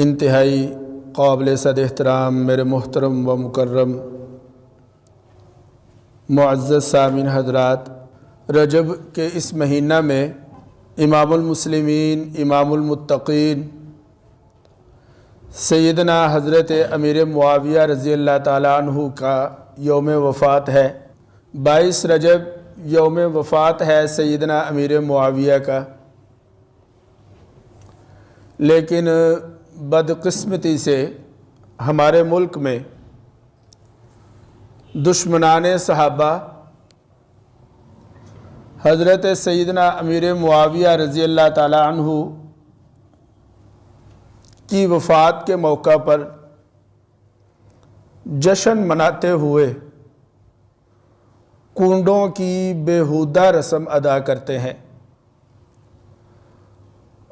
انتہائی قابل صد احترام میرے محترم و مکرم معزز سامعین حضرات، رجب کے اس مہینہ میں امام المسلمین امام المتقین سیدنا حضرت امیر معاویہ رضی اللہ تعالیٰ عنہ کا یوم وفات ہے۔ 22 رجب یوم وفات ہے سیدنا امیر معاویہ کا، لیکن بدقسمتی سے ہمارے ملک میں دشمنان صحابہ حضرت سیدنا امیر معاویہ رضی اللہ تعالیٰ عنہ کی وفات کے موقع پر جشن مناتے ہوئے کنڈوں کی بیہودہ رسم ادا کرتے ہیں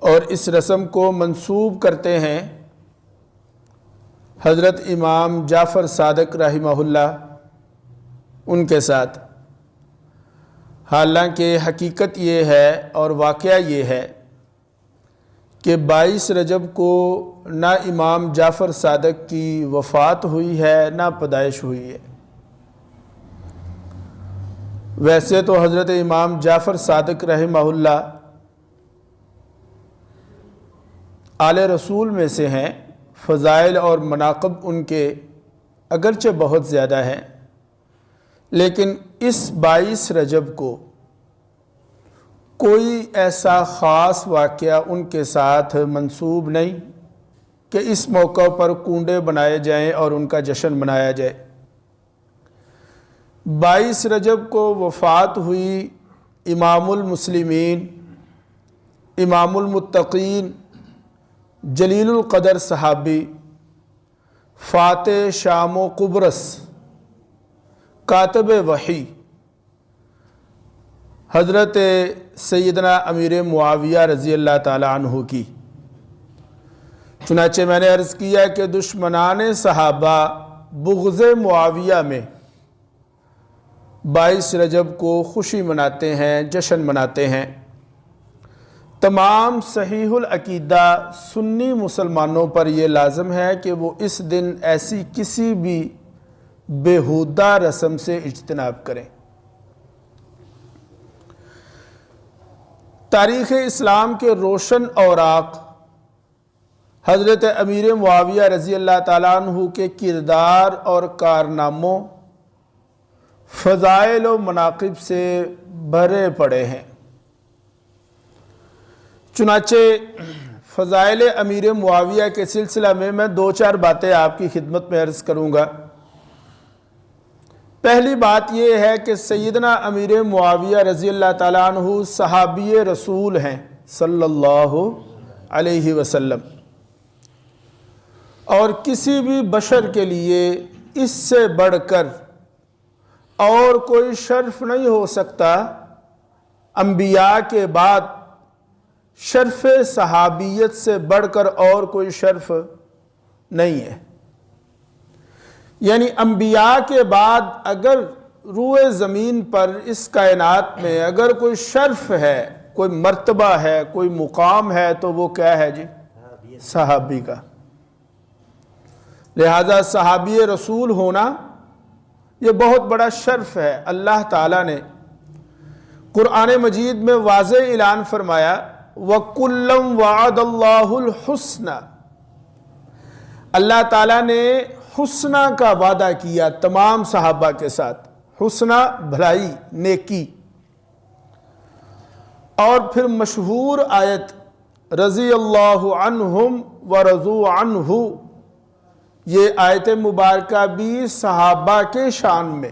اور اس رسم کو منسوب کرتے ہیں حضرت امام جعفر صادق رحمہ اللہ ان کے ساتھ۔ حالانکہ حقیقت یہ ہے اور واقعہ یہ ہے کہ 22 رجب کو نہ امام جعفر صادق کی وفات ہوئی ہے نہ پیدائش ہوئی ہے۔ ویسے تو حضرت امام جعفر صادق رحمہ اللہ آل رسول میں سے ہیں، فضائل اور مناقب ان کے اگرچہ بہت زیادہ ہیں، لیکن اس 22 رجب کو کوئی ایسا خاص واقعہ ان کے ساتھ منسوب نہیں کہ اس موقع پر کنڈے بنائے جائیں اور ان کا جشن منایا جائے۔ 22 رجب کو وفات ہوئی امام المسلمین امام المتقین جلیل القدر صحابی فاتح شام و قبرص کاتب وحی حضرت سیدنا امیر معاویہ رضی اللہ تعالیٰ عنہ کی، چنانچہ میں نے عرض کیا کہ دشمنان صحابہ بغض معاویہ میں 22 رجب کو خوشی مناتے ہیں، جشن مناتے ہیں۔ تمام صحیح العقیدہ سنی مسلمانوں پر یہ لازم ہے کہ وہ اس دن ایسی کسی بھی بیہودہ رسم سے اجتناب کریں۔ تاریخ اسلام کے روشن اوراق حضرت امیر معاویہ رضی اللہ تعالیٰ عنہ کے کردار اور کارناموں، فضائل و مناقب سے بھرے پڑے ہیں۔ چنانچہ فضائل امیر معاویہ کے سلسلہ میں 2-4 باتیں آپ کی خدمت میں عرض کروں گا۔ پہلی بات یہ ہے کہ سیدنا امیر معاویہ رضی اللہ تعالیٰ عنہ صحابی رسول ہیں صلی اللہ علیہ وسلم، اور کسی بھی بشر کے لیے اس سے بڑھ کر اور کوئی شرف نہیں ہو سکتا۔ انبیاء کے بعد شرف صحابیت سے بڑھ کر اور کوئی شرف نہیں ہے۔ یعنی انبیاء کے بعد اگر روئے زمین پر اس کائنات میں اگر کوئی شرف ہے، کوئی مرتبہ ہے، کوئی مقام ہے تو وہ کیا ہے جی؟ صحابی کا۔ لہذا صحابی رسول ہونا یہ بہت بڑا شرف ہے۔ اللہ تعالیٰ نے قرآن مجید میں واضح اعلان فرمایا وَكُلًّا وَعَدَ اللَّهُ الْحُسْنَ، اللہ تعالیٰ نے حسنہ کا وعدہ کیا تمام صحابہ کے ساتھ، حسنہ بھلائی، نیکی۔ اور پھر مشہور آیت رضی اللہ عنہم ورضوا عنہ، یہ آیت مبارکہ بھی صحابہ کے شان میں۔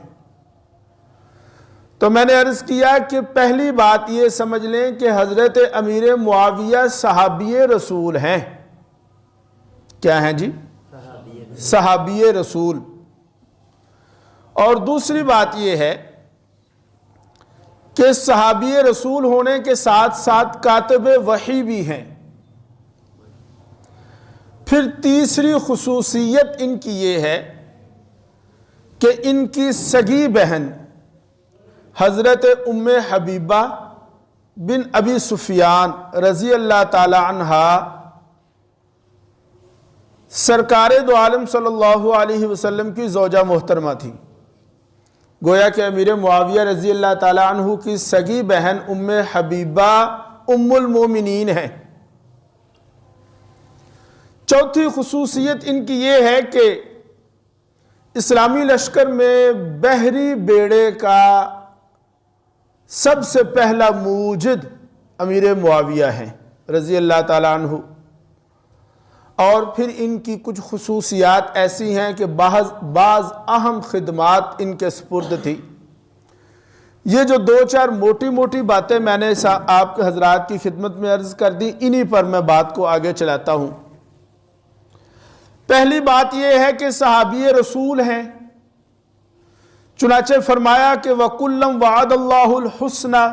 تو میں نے عرض کیا کہ پہلی بات یہ سمجھ لیں کہ حضرت امیر معاویہ صحابی رسول ہیں۔ کیا ہیں جی؟ صحابی رسول۔ اور دوسری بات یہ ہے کہ صحابی رسول ہونے کے ساتھ ساتھ کاتب وحی بھی ہیں۔ پھر تیسری خصوصیت ان کی یہ ہے کہ ان کی سگی بہن حضرت ام حبیبہ بن ابی سفیان رضی اللہ تعالی عنہا سرکار دو عالم صلی اللہ علیہ وسلم کی زوجہ محترمہ تھی، گویا کہ امیر معاویہ رضی اللہ تعالیٰ عنہ کی سگی بہن ام حبیبہ ام المومنین ہیں۔ چوتھی خصوصیت ان کی یہ ہے کہ اسلامی لشکر میں بحری بیڑے کا سب سے پہلا موجد امیر معاویہ ہیں رضی اللہ تعالیٰ عنہ، اور پھر ان کی کچھ خصوصیات ایسی ہیں کہ بعض اہم خدمات ان کے سپرد تھی۔ یہ جو دو چار موٹی موٹی باتیں میں نے آپ کے حضرات کی خدمت میں عرض کر دی، انہی پر میں بات کو آگے چلاتا ہوں۔ پہلی بات یہ ہے کہ صحابی رسول ہیں، چنانچہ فرمایا کہ وَكُلًّا وَعَدَ اللَّهُ الْحُسْنَى،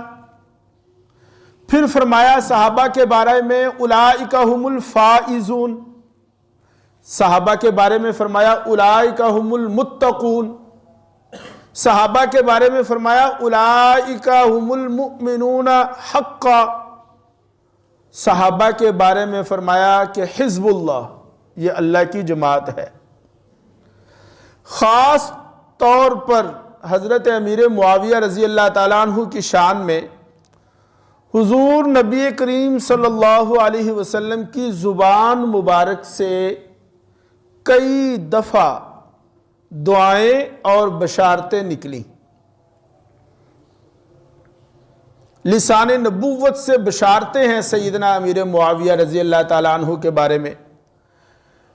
پھر فرمایا صحابہ کے بارے میں اولئک هم الفائزون، صحابہ کے بارے میں فرمایا اولئک هم المتقون، صحابہ کے بارے میں فرمایا اولئک هم المؤمنون حقا، صحابہ کے بارے میں فرمایا کہ حزب اللہ، یہ اللہ کی جماعت ہے۔ خاص طور پر حضرت امیر معاویہ رضی اللہ تعالیٰ عنہ کی شان میں حضور نبی کریم صلی اللہ علیہ وسلم کی زبان مبارک سے کئی دفعہ دعائیں اور بشارتیں نکلیں، لسان نبوت سے بشارتیں ہیں سیدنا امیر معاویہ رضی اللہ تعالیٰ عنہ کے بارے میں۔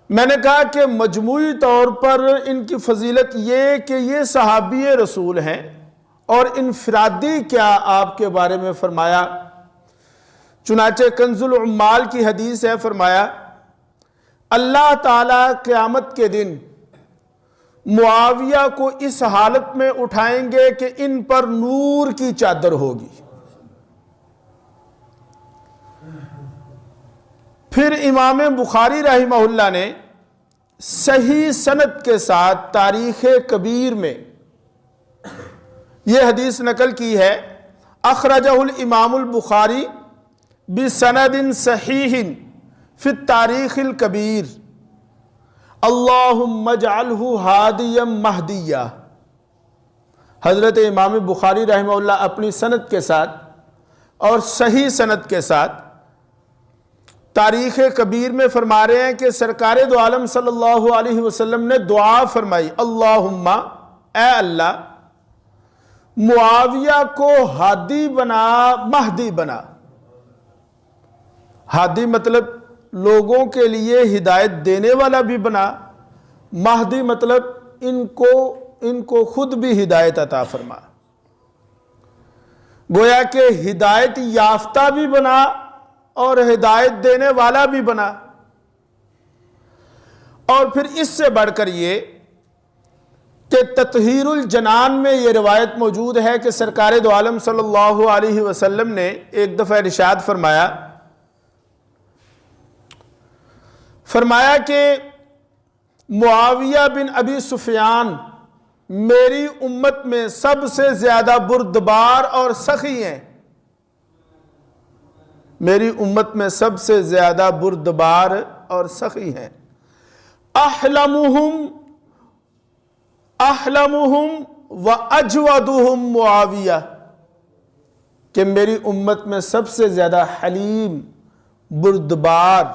میں نے کہا کہ مجموعی طور پر ان کی فضیلت یہ کہ یہ صحابی رسول ہیں، اور انفرادی کیا آپ کے بارے میں فرمایا، چنانچہ کنز العمال کی حدیث ہے، فرمایا اللہ تعالیٰ قیامت کے دن معاویہ کو اس حالت میں اٹھائیں گے کہ ان پر نور کی چادر ہوگی۔ پھر امام بخاری رحمہ اللہ نے صحیح سند کے ساتھ تاریخ کبیر میں یہ حدیث نقل کی ہے، اخرجہ الامام البخاری بسند صحیح فی التاریخ الکبیر اللہم اجعلہ ہادیا مہدیا۔ حضرت امام بخاری رحمہ اللہ اپنی سند کے ساتھ اور صحیح سند کے ساتھ تاریخ کبیر میں فرما رہے ہیں کہ سرکار دو عالم صلی اللہ علیہ وسلم نے دعا فرمائی، اللہم، اے اللہ، معاویہ کو ہادی بنا، مہدی بنا۔ ہادی مطلب لوگوں کے لیے ہدایت دینے والا بھی بنا، مہدی مطلب ان کو خود بھی ہدایت عطا فرما، گویا کہ ہدایت یافتہ بھی بنا اور ہدایت دینے والا بھی بنا۔ اور پھر اس سے بڑھ کر یہ کہ تطہیر الجنان میں یہ روایت موجود ہے کہ سرکار دو عالم صلی اللہ علیہ وسلم نے ایک دفعہ ارشاد فرمایا کہ معاویہ بن ابی سفیان میری امت میں سب سے زیادہ بردبار اور سخی ہیں، میری امت میں سب سے زیادہ بردبار اور سخی ہیں، احلمہم و اجودہم معاویہ، کہ میری امت میں سب سے زیادہ حلیم، بردبار،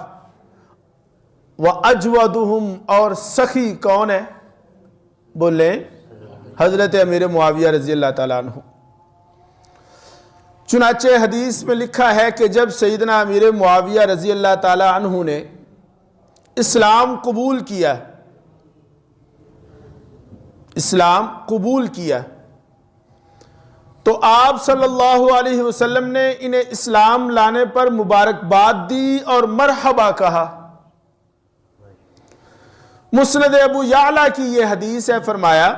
و اجودہم اور سخی کون ہے؟ بولیں، حضرت امیر معاویہ رضی اللہ تعالیٰ عنہ۔ چنانچہ حدیث میں لکھا ہے کہ جب سیدنا امیر معاویہ رضی اللہ تعالیٰ عنہ نے اسلام قبول کیا تو آپ صلی اللہ علیہ وسلم نے انہیں اسلام لانے پر مبارکباد دی اور مرحبا کہا۔ مسند ابو یعلا کی یہ حدیث ہے، فرمایا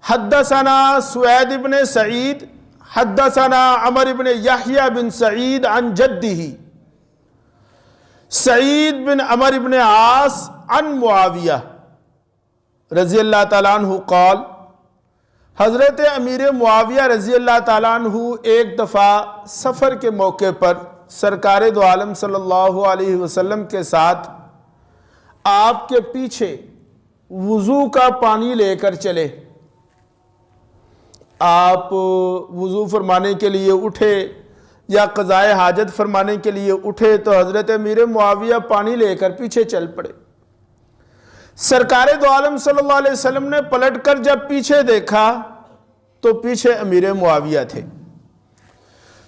حدثنا سوید بن سعید حدثنا عمر بن یحییٰ بن سعید عن جدہ سعید بن عمر بن عاص عن معاویہ رضی اللہ تعالیٰ عنہ قال، حضرت امیر معاویہ رضی اللہ تعالیٰ عنہ ایک دفعہ سفر کے موقع پر سرکار دو عالم صلی اللہ علیہ وسلم کے ساتھ آپ کے پیچھے وضو کا پانی لے کر چلے، آپ وضو فرمانے کے لیے اٹھے یا قضائے حاجت فرمانے کے لیے اٹھے تو حضرت امیر معاویہ پانی لے کر پیچھے چل پڑے۔ سرکار دو عالم صلی اللہ علیہ وسلم نے پلٹ کر جب پیچھے دیکھا تو پیچھے امیر معاویہ تھے۔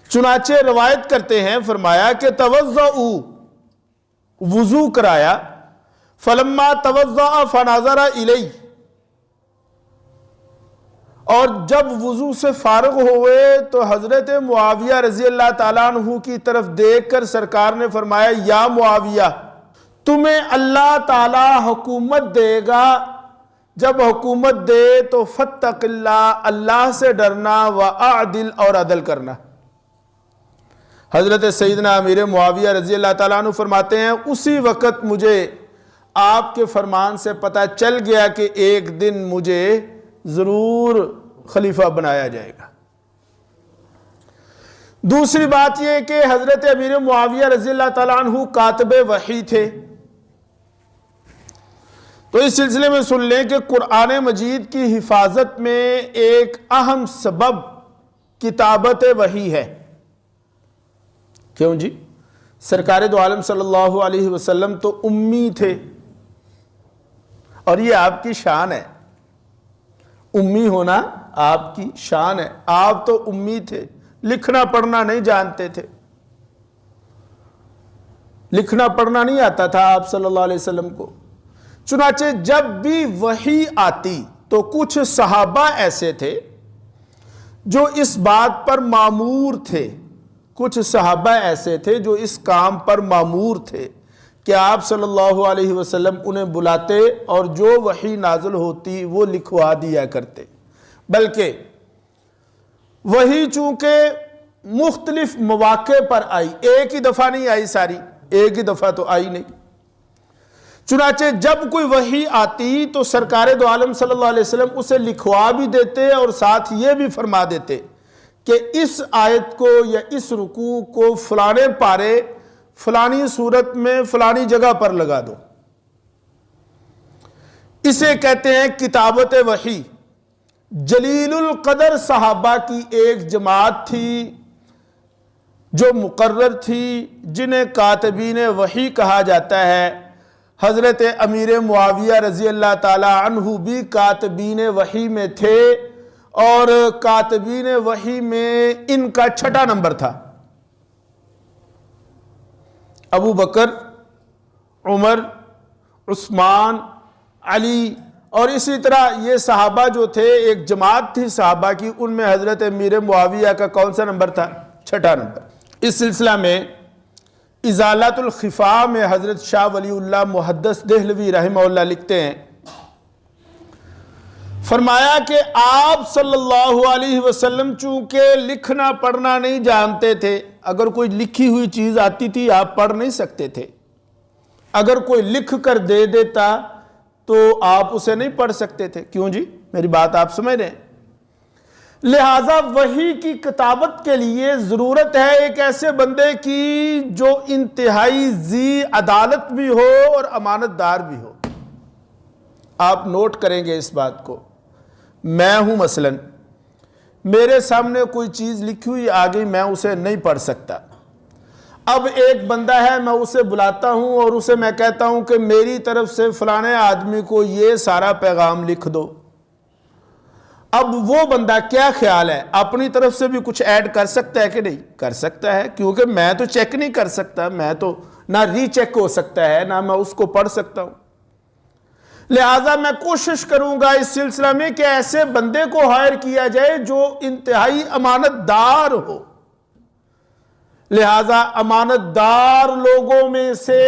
چنانچہ روایت کرتے ہیں، فرمایا کہ توضؤ، وضو کرایا، فلما توضأ فنظر الی، اور جب وضو سے فارغ ہوئے تو حضرت معاویہ رضی اللہ تعالیٰ عنہ کی طرف دیکھ کر سرکار نے فرمایا، یا معاویہ، تمہیں اللہ تعالیٰ حکومت دے گا، جب حکومت دے تو فاتق اللہ، اللہ سے ڈرنا، وَأَعْدِلْ، اور عدل کرنا۔ حضرت سیدنا امیر معاویہ رضی اللہ تعالیٰ عنہ فرماتے ہیں، اسی وقت مجھے آپ کے فرمان سے پتہ چل گیا کہ ایک دن مجھے ضرور خلیفہ بنایا جائے گا۔ دوسری بات یہ کہ حضرت امیر معاویہ رضی اللہ تعالیٰ عنہ کاتب وحی تھے، تو اس سلسلے میں سن لیں کہ قرآن مجید کی حفاظت میں ایک اہم سبب کتابت وحی ہے۔ کیوں جی؟ سرکار دو عالم صلی اللہ علیہ وسلم تو امی تھے، اور یہ آپ کی شان ہے، امی ہونا آپ کی شان ہے۔ آپ تو امی تھے، لکھنا پڑھنا نہیں جانتے تھے، لکھنا پڑھنا نہیں آتا تھا آپ صلی اللہ علیہ وسلم کو۔ چنانچہ جب بھی وحی آتی تو کچھ صحابہ ایسے تھے جو اس بات پر مامور تھے، کچھ صحابہ ایسے تھے جو اس کام پر مامور تھے کہ آپ صلی اللہ علیہ وسلم انہیں بلاتے اور جو وحی نازل ہوتی وہ لکھوا دیا کرتے۔ بلکہ وحی چونکہ مختلف مواقع پر آئی، ایک ہی دفعہ نہیں آئی، ساری ایک ہی دفعہ تو آئی نہیں۔ چنانچہ جب کوئی وحی آتی تو سرکار دو عالم صلی اللہ علیہ وسلم اسے لکھوا بھی دیتے اور ساتھ یہ بھی فرما دیتے کہ اس آیت کو یا اس رکوع کو فلانے پارے فلانی صورت میں فلانی جگہ پر لگا دو۔ اسے کہتے ہیں کتابت وحی۔ جلیل القدر صحابہ کی ایک جماعت تھی جو مقرر تھی، جنہیں کاتبین وحی کہا جاتا ہے۔ حضرت امیر معاویہ رضی اللہ تعالی عنہ بھی کاتبین وحی میں تھے، اور کاتبین وحی میں ان کا 6واں نمبر تھا۔ ابو بکر، عمر، عثمان، علی، اور اسی طرح یہ صحابہ جو تھے، ایک جماعت تھی صحابہ کی، ان میں حضرت امیر معاویہ کا کون سا نمبر تھا؟ 6واں نمبر۔ اس سلسلہ میں ازالت الخفا میں حضرت شاہ ولی اللہ محدث دہلوی رحمہ اللہ لکھتے ہیں، فرمایا کہ آپ صلی اللہ علیہ وسلم چونکہ لکھنا پڑھنا نہیں جانتے تھے، اگر کوئی لکھی ہوئی چیز آتی تھی آپ پڑھ نہیں سکتے تھے، اگر کوئی لکھ کر دے دیتا تو آپ اسے نہیں پڑھ سکتے تھے۔ کیوں جی؟ میری بات آپ سمجھ رہے ہیں؟ لہٰذا وحی کی کتابت کے لیے ضرورت ہے ایک ایسے بندے کی جو انتہائی ذی عدالت بھی ہو اور امانت دار بھی ہو۔ آپ نوٹ کریں گے اس بات کو، میں ہوں مثلا، میرے سامنے کوئی چیز لکھی ہوئی آ گئی، میں اسے نہیں پڑھ سکتا۔ اب ایک بندہ ہے، میں اسے بلاتا ہوں اور اسے میں کہتا ہوں کہ میری طرف سے فلانے آدمی کو یہ سارا پیغام لکھ دو۔ اب وہ بندہ کیا خیال ہے، اپنی طرف سے بھی کچھ ایڈ کر سکتا ہے کہ نہیں؟ کر سکتا ہے، کیونکہ میں تو چیک نہیں کر سکتا، میں تو نہ ری چیک ہو سکتا ہے، نہ میں اس کو پڑھ سکتا ہوں۔ لہٰذا میں کوشش کروں گا اس سلسلہ میں کہ ایسے بندے کو ہائر کیا جائے جو انتہائی امانت دار ہو۔ لہٰذا امانت دار لوگوں میں سے،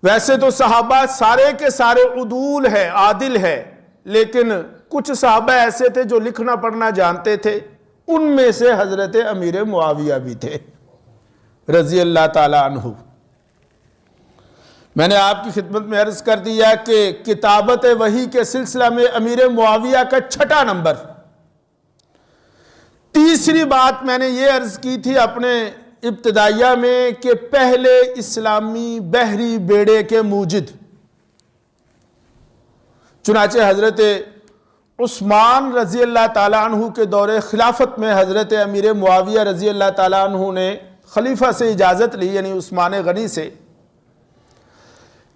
ویسے تو صحابہ سارے کے سارے عدول ہیں، عادل ہیں، لیکن کچھ صحابہ ایسے تھے جو لکھنا پڑھنا جانتے تھے، ان میں سے حضرت امیر معاویہ بھی تھے رضی اللہ تعالی عنہ۔ میں نے آپ کی خدمت میں عرض کر دیا کہ کتابت وحی کے سلسلہ میں امیر معاویہ کا 6واں نمبر۔ تیسری بات میں نے یہ عرض کی تھی اپنے ابتدائیہ میں کہ پہلے اسلامی بحری بیڑے کے موجد، چنانچہ حضرت عثمان رضی اللہ تعالیٰ عنہ کے دور خلافت میں حضرت امیر معاویہ رضی اللہ تعالیٰ عنہ نے خلیفہ سے اجازت لی، یعنی عثمان غنی سے،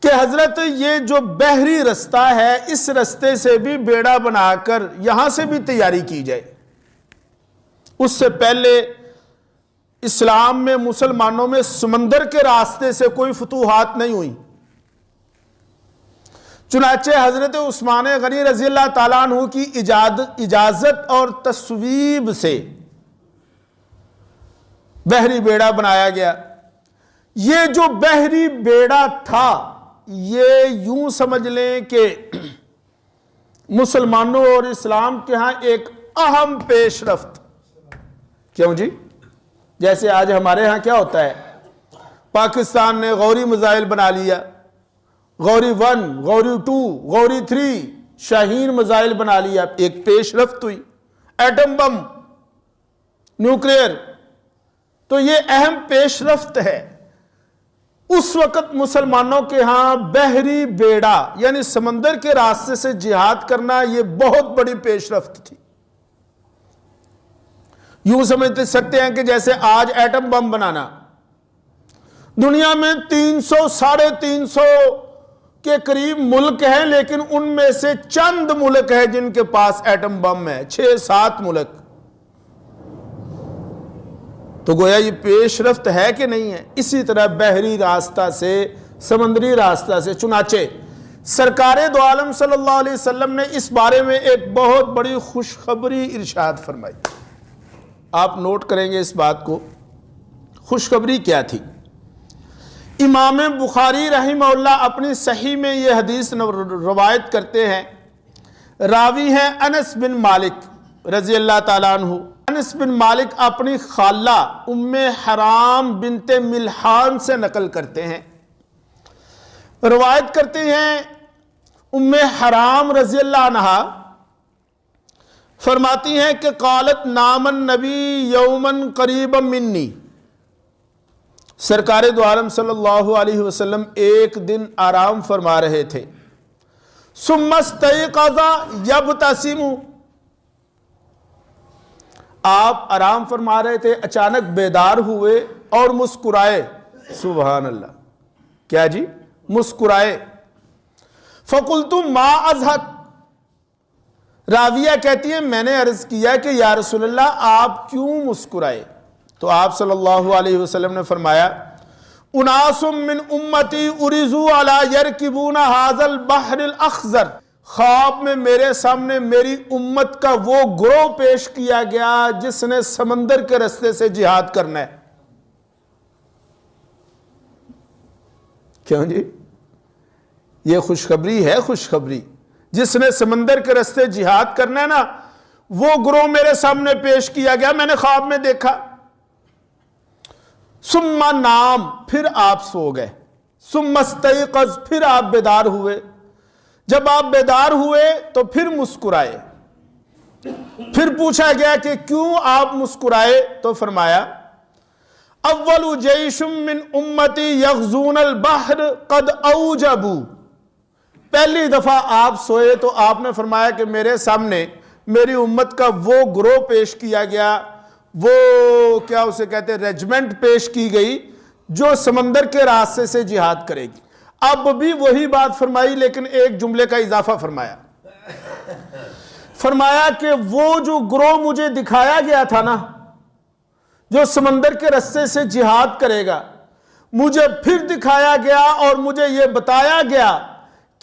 کہ حضرت یہ جو بحری رستہ ہے اس رستے سے بھی بیڑا بنا کر یہاں سے بھی تیاری کی جائے۔ اس سے پہلے اسلام میں مسلمانوں میں سمندر کے راستے سے کوئی فتوحات نہیں ہوئی، چنانچہ حضرت عثمان غنی رضی اللہ تعالیٰ عنہ کی اجازت اور تصویب سے بحری بیڑا بنایا گیا۔ یہ جو بحری بیڑا تھا یہ یوں سمجھ لیں کہ مسلمانوں اور اسلام کے ہاں ایک اہم پیش رفت، کیوں جی؟ جیسے آج ہمارے ہاں کیا ہوتا ہے، پاکستان نے غوری میزائل بنا لیا، غوری 1، غوری 2، غوری 3، شاہین میزائل بنا لیا، ایک پیش رفت ہوئی، ایٹم بم، نیوکلیئر، تو یہ اہم پیش رفت ہے۔ اس وقت مسلمانوں کے ہاں بحری بیڑا یعنی سمندر کے راستے سے جہاد کرنا یہ بہت بڑی پیش رفت تھی۔ یوں سمجھ سکتے ہیں کہ جیسے آج ایٹم بم بنانا، دنیا میں 300 ساڑھے 300 کے قریب ملک ہیں، لیکن ان میں سے چند ملک ہیں جن کے پاس ایٹم بم ہے، 6-7 ملک۔ تو گویا یہ پیش رفت ہے کہ نہیں ہے؟ اسی طرح بحری راستہ سے، سمندری راستہ سے، چنانچہ سرکار دو عالم صلی اللہ علیہ وسلم نے اس بارے میں ایک بہت بڑی خوشخبری ارشاد فرمائی۔ آپ نوٹ کریں گے اس بات کو، خوشخبری کیا تھی؟ امام بخاری رحمہ اللہ اپنی صحیح میں یہ حدیث روایت کرتے ہیں، راوی ہیں انس بن مالک رضی اللہ تعالیٰ عنہ۔ انس بن مالک اپنی خالہ ام حرام بنت ملحان سے نقل کرتے ہیں، روایت کرتے ہیں ام حرام رضی اللہ عنہ فرماتی ہیں کہ قالت نام النبی یومن قریبا منی، سرکار دو عالم صلی اللہ علیہ وسلم ایک دن آرام فرما رہے تھے، ثم استيقظ يبتسم، آپ آرام فرما رہے تھے، اچانک بیدار ہوئے اور مسکرائے، سبحان اللہ، کیا جی؟ مسکرائے۔ فقلت ما اضحک، راویہ کہتی ہیں میں نے عرض کیا کہ یا رسول اللہ آپ کیوں مسکرائے؟ تو آپ صلی اللہ علیہ وسلم نے فرمایا اناس من امتی ارزوا علی یرکبون ھذا البحر الاخضر، خواب میں میرے سامنے میری امت کا وہ گروہ پیش کیا گیا جس نے سمندر کے رستے سے جہاد کرنا ہے۔ کیوں جی؟ یہ خوشخبری ہے، خوشخبری، جس نے سمندر کے رستے جہاد کرنا ہے نا، وہ گروہ میرے سامنے پیش کیا گیا، میں نے خواب میں دیکھا۔ ثم نام، پھر آپ سو گئے، ثم استيقظ، پھر آپ بیدار ہوئے، جب آپ بیدار ہوئے تو پھر مسکرائے، پھر پوچھا گیا کہ کیوں آپ مسکرائے؟ تو فرمایا اول جیش من امتی یغزون البحر قد اوجبوا، پہلی دفعہ آپ سوئے تو آپ نے فرمایا کہ میرے سامنے میری امت کا وہ گروہ پیش کیا گیا، وہ کیا اسے کہتے ہیں ریجمنٹ پیش کی گئی جو سمندر کے راستے سے جہاد کرے گی۔ اب بھی وہی بات فرمائی لیکن ایک جملے کا اضافہ فرمایا، فرمایا کہ وہ جو گروہ مجھے دکھایا گیا تھا نا جو سمندر کے راستے سے جہاد کرے گا، مجھے پھر دکھایا گیا اور مجھے یہ بتایا گیا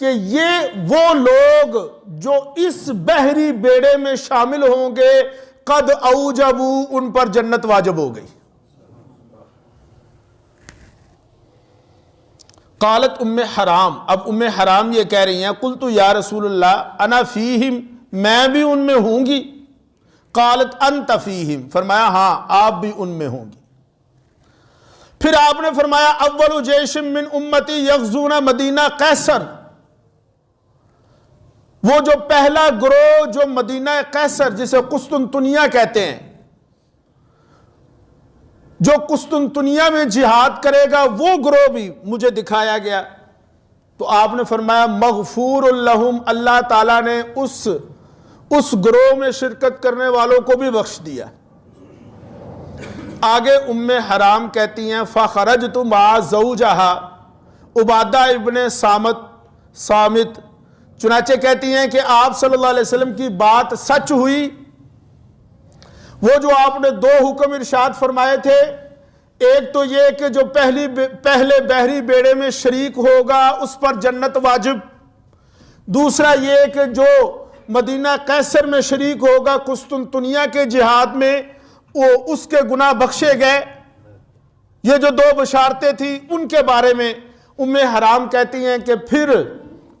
کہ یہ وہ لوگ جو اس بحری بیڑے میں شامل ہوں گے قد اوجبوا، ان پر جنت واجب ہو گئی۔ قالت ام حرام، اب ام حرام یہ کہہ رہی ہیں قلت یا رسول اللہ انا فیہم، میں بھی ان میں ہوں گی؟ قالت انت فیہم، فرمایا ہاں آپ بھی ان میں ہوں گی۔ پھر آپ نے فرمایا اول جیش من امتی یغزون مدینہ قیصر، وہ جو پہلا گروہ جو مدینہ قیصر جسے قسطنطنیہ کہتے ہیں، جو قسطنطنیہ میں جہاد کرے گا وہ گروہ بھی مجھے دکھایا گیا، تو آپ نے فرمایا مغفور لہم، اللہ تعالیٰ نے اس گروہ میں شرکت کرنے والوں کو بھی بخش دیا۔ آگے ام حرام کہتی ہیں فخرجت مع زوجہا، عبادہ ابن صامت چنانچہ کہتی ہیں کہ آپ صلی اللہ علیہ وسلم کی بات سچ ہوئی، وہ جو آپ نے 2 حکم ارشاد فرمائے تھے، ایک تو یہ کہ جو پہلے بحری بیڑے میں شریک ہوگا اس پر جنت واجب، دوسرا یہ کہ جو مدینہ قیصر میں شریک ہوگا قسطنطنیہ کے جہاد میں وہ اس کے گناہ بخشے گئے۔ یہ جو 2 بشارتیں تھیں ان کے بارے میں ام حرام کہتی ہیں کہ پھر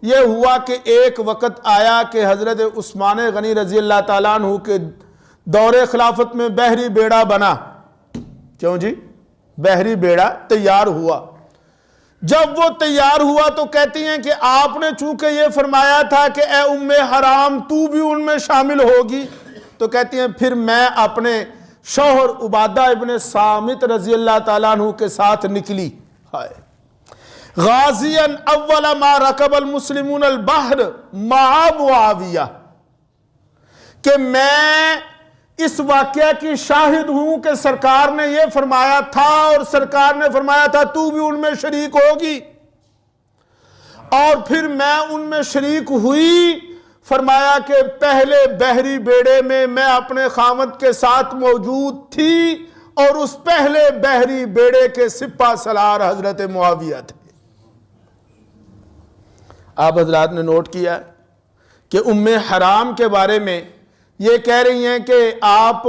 یہ ہوا کہ ایک وقت آیا کہ حضرت عثمان غنی رضی اللہ تعالیٰ عنہ کے دور خلافت میں بحری بیڑا بنا۔ کیوں جی؟ بحری بیڑا تیار ہوا۔ جب وہ تیار ہوا تو کہتی ہیں کہ آپ نے چونکہ یہ فرمایا تھا کہ اے ام حرام تو بھی ان میں شامل ہوگی، تو کہتی ہیں پھر میں اپنے شوہر عبادہ ابن صامت رضی اللہ تعالیٰ عنہ کے ساتھ نکلی۔ غازیاً اول ما رکب المسلمون البحر مع معاویہ، کہ میں اس واقعہ کی شاہد ہوں کہ سرکار نے یہ فرمایا تھا اور سرکار نے فرمایا تھا تو بھی ان میں شریک ہوگی، اور پھر میں ان میں شریک ہوئی۔ فرمایا کہ پہلے بحری بیڑے میں میں اپنے خاوند کے ساتھ موجود تھی اور اس پہلے بحری بیڑے کے سپہ سالار حضرت معاویہ تھے۔ آپ حضرات نے نوٹ کیا کہ ام حرام کے بارے میں یہ کہہ رہی ہیں کہ آپ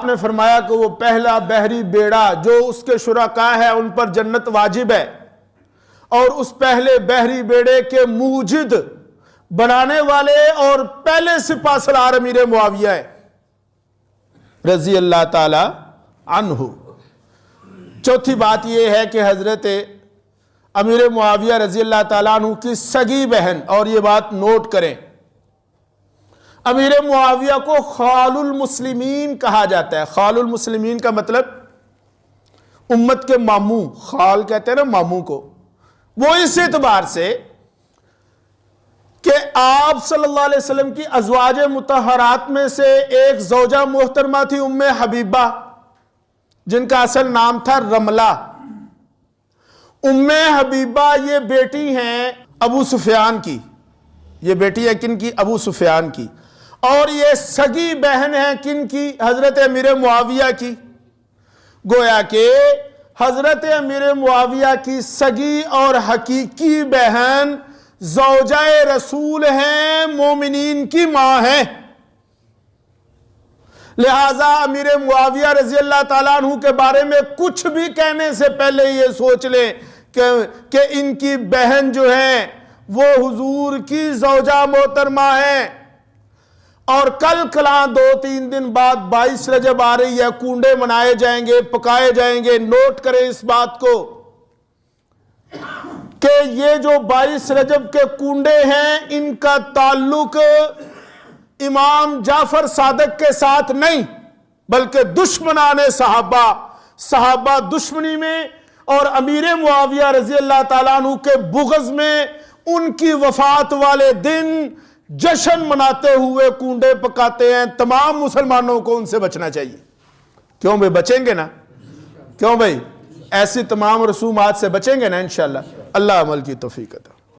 نے فرمایا کہ وہ پہلا بحری بیڑا جو اس کے شرکاء ہے ان پر جنت واجب ہے، اور اس پہلے بحری بیڑے کے موجد بنانے والے اور پہلے سپہ سالار امیر معاویہ ہے رضی اللہ تعالی عنہ۔ چوتھی بات یہ ہے کہ حضرت امیر معاویہ رضی اللہ تعالیٰ عنہ کی سگی بہن، اور یہ بات نوٹ کریں، امیر معاویہ کو خال المسلمین کہا جاتا ہے۔ خال المسلمین کا مطلب امت کے ماموں، خال کہتے ہیں نا ماموں کو۔ وہ اس اعتبار سے کہ آپ صلی اللہ علیہ وسلم کی ازواج مطہرات میں سے ایک زوجہ محترمہ تھی ام حبیبہ، جن کا اصل نام تھا رملہ۔ ام حبیبہ یہ بیٹی ہیں ابو سفیان کی، یہ بیٹی ہے کن کی؟ ابو سفیان کی، اور یہ سگی بہن ہے کن کی؟ حضرت امیر معاویہ کی۔ گویا کہ حضرت امیر معاویہ کی سگی اور حقیقی بہن زوجہ رسول ہیں، مومنین کی ماں ہیں۔ لہٰذا امیر معاویہ رضی اللہ تعالیٰ عنہ کے بارے میں کچھ بھی کہنے سے پہلے یہ سوچ لیں کہ ان کی بہن جو ہیں وہ حضور کی زوجہ محترمہ ہیں، اور کل کلاں 2-3 دن بعد 22 رجب آ رہی ہے، کنڈے منائے جائیں گے، پکائے جائیں گے۔ نوٹ کریں اس بات کو کہ یہ جو 22 رجب کے کنڈے ہیں ان کا تعلق امام جعفر صادق کے ساتھ نہیں، بلکہ دشمنان صحابہ دشمنی میں اور امیر معاویہ رضی اللہ تعالیٰ عنہ کے بغض میں ان کی وفات والے دن جشن مناتے ہوئے کنڈے پکاتے ہیں۔ تمام مسلمانوں کو ان سے بچنا چاہیے۔ کیوں بھائی؟ بچیں گے نا؟ کیوں بھائی؟ ایسی تمام رسومات سے بچیں گے نا انشاءاللہ۔ اللہ عمل کی توفیق عطا۔